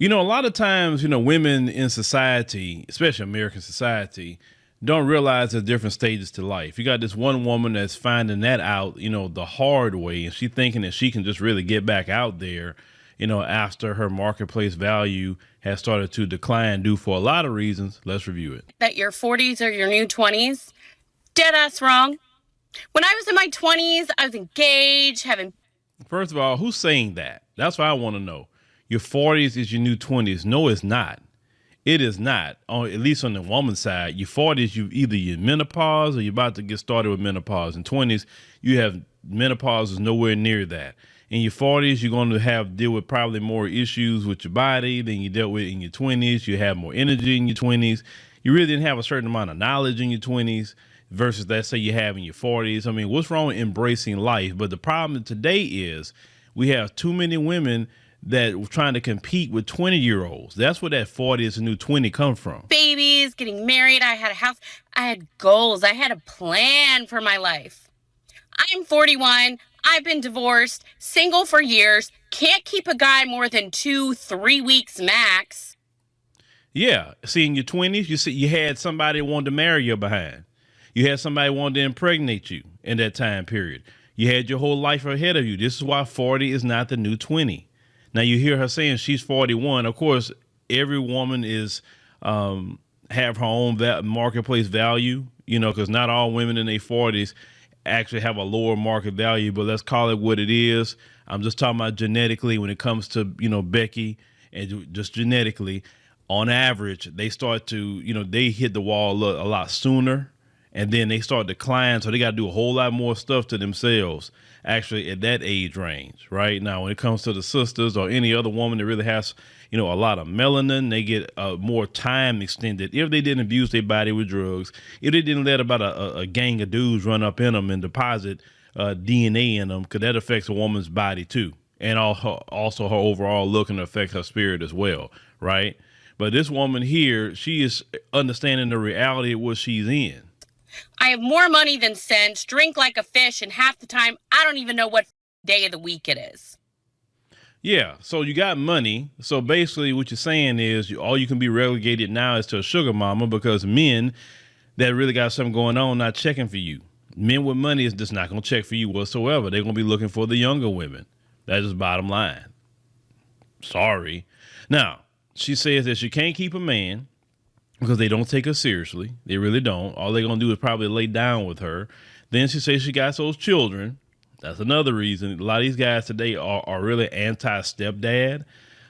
A lot of times, women in society, especially American society, don't realize there's different stages to life. You got this one woman that's finding that out, the hard way, and she thinking that she can just really get back out there, after her marketplace value has started to decline due for a lot of reasons. Let's review it. That your 40s are your new 20s? Dead ass wrong. When I was in my 20s, I was engaged, having. First of all, who's saying that? That's what I want to know. Your 40s is your new 20s. No, it's not. It is not. At least on the woman's side, your 40s, either you're menopause or you're about to get started with menopause. In 20s, you have menopause is nowhere near that. In your 40s, you're going to have deal with probably more issues with your body than you dealt with in your 20s. You have more energy in your 20s. You really didn't have a certain amount of knowledge in your 20s versus, let's say, you have in your 40s. I mean, what's wrong with embracing life? But the problem today is we have too many women that were trying to compete with 20-year-olds. That's where that 40 is a new 20 come from. Babies, getting married, I had a house, I had goals, I had a plan for my life. I'm 41, I've been divorced, single for years, can't keep a guy more than 2-3 weeks max. Yeah, see, in your 20s, you had somebody wanted to marry you behind. You had somebody wanted to impregnate you in that time period. You had your whole life ahead of you. This is why 40 is not the new 20. Now you hear her saying she's 41. Of course, every woman is have her own marketplace value, because not all women in their 40s actually have a lower market value, but let's call it what it is. I'm just talking about genetically when it comes to, Becky, and just genetically, on average, they start to, they hit the wall a lot sooner, and then they start declining. So they got to do a whole lot more stuff to themselves actually at that age range. Right now, when it comes to the sisters or any other woman that really has, a lot of melanin, they get more time extended if they didn't abuse their body with drugs, if they didn't let about a gang of dudes run up in them and deposit DNA in them, because that affects a woman's body too. And also her overall look, and affects her spirit as well. Right. But this woman here, she is understanding the reality of what she's in. I have more money than sense, drink like a fish, and half the time, I don't even know what day of the week it is. Yeah, so you got money. So basically what you're saying is all you can be relegated now is to a sugar mama, because men that really got something going on not checking for you. Men with money is just not going to check for you whatsoever. They're going to be looking for the younger women. That's just bottom line. Sorry. Now, she says that she can't keep a man because they don't take her seriously. They really don't. All they're going to do is probably lay down with her. Then she says she got those children. That's another reason. A lot of these guys today are really anti-stepdad,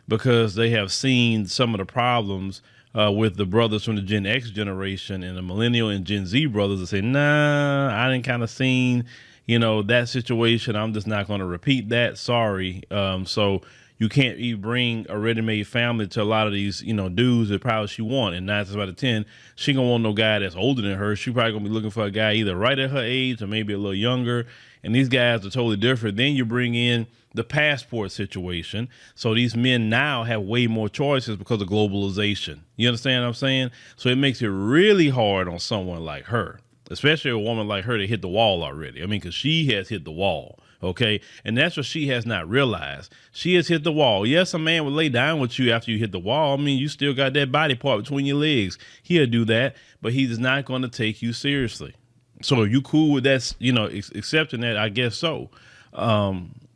because they have seen some of the problems with the brothers from the Gen X generation and the millennial and Gen Z brothers that say, nah, I didn't kind of seen, that situation. I'm just not going to repeat that. Sorry. So you can't even bring a ready-made family to a lot of these, dudes that probably she want. And 9 times out of 10, she gonna want no guy that's older than her. She probably gonna be looking for a guy either right at her age or maybe a little younger. And these guys are totally different. Then you bring in the passport situation. So these men now have way more choices because of globalization. You understand what I'm saying? So it makes it really hard on someone like her, especially a woman like her that hit the wall already. I mean, because she has hit the wall. Okay. And that's what she has not realized. She has hit the wall. Yes, a man will lay down with you after you hit the wall. I mean, you still got that body part between your legs. He'll do that, but he is not going to take you seriously. So are you cool with that, accepting that? I guess so.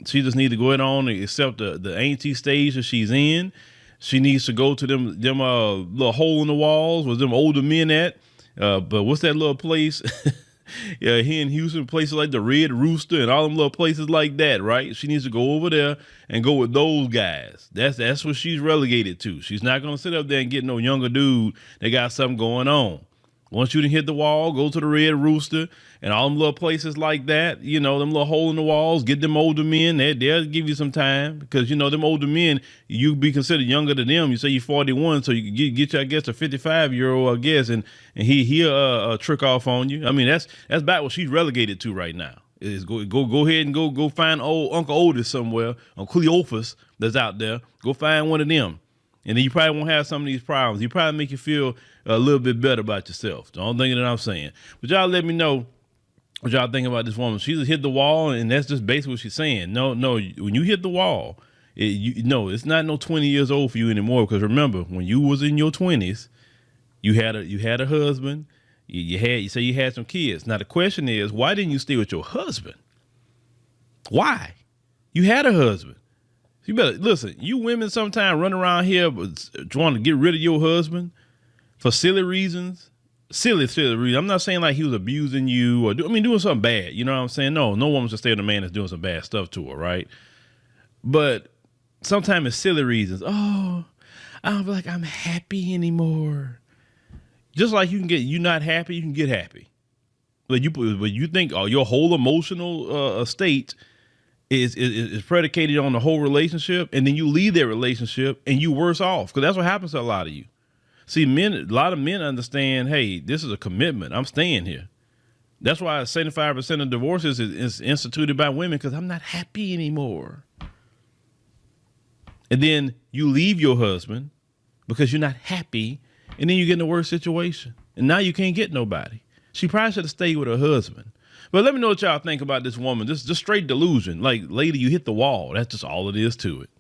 She just needs to go ahead on and accept the auntie stage that she's in. She needs to go to them little hole in the walls with them older men at. But what's that little place? Yeah, here in Houston, places like the Red Rooster and all them little places like that, right? She needs to go over there and go with those guys. That's what she's relegated to. She's not going to sit up there and get no younger dude that got something going on. Once you done hit the wall, go to the Red Rooster and all them little places like that, them little hole in the walls, get them older men. They'll give you some time, because, them older men, you be considered younger than them. You say you're 41, so you can get you, I guess, a 55-year-old, I guess, and he'll trick off on you. I mean, that's about what she's relegated to right now. Is go ahead and go find old Uncle Otis somewhere, on Cleophas that's out there. Go find one of them. And then you probably won't have some of these problems. You probably make you feel a little bit better about yourself. Don't think that I'm saying. But y'all let me know what y'all think about this woman. She just hit the wall, and that's just basically what she's saying. No, when you hit the wall, No, it's not no 20 years old for you anymore. Because remember, when you was in your 20s, you had a husband. You say you had some kids. Now the question is, why didn't you stay with your husband? Why? You had a husband. You better listen. You women sometimes run around here trying to get rid of your husband for silly reasons. Silly reasons. I'm not saying like he was abusing you or doing something bad. You know what I'm saying? No woman should stay with a man that's doing some bad stuff to her, right? But sometimes it's silly reasons. Oh, I don't feel like I'm happy anymore. Just like you're not happy, you can get happy. But you think your whole emotional state is predicated on the whole relationship, and then you leave that relationship and you worse off, because that's what happens to a lot of you. See, a lot of men understand, hey, this is a commitment. I'm staying here. That's why 75% of divorces is instituted by women, because I'm not happy anymore. And then you leave your husband because you're not happy, and then you get in a worse situation. And now you can't get nobody. She probably should have stayed with her husband. But let me know what y'all think about this woman. This is just straight delusion. Like, lady, you hit the wall. That's just all it is to it.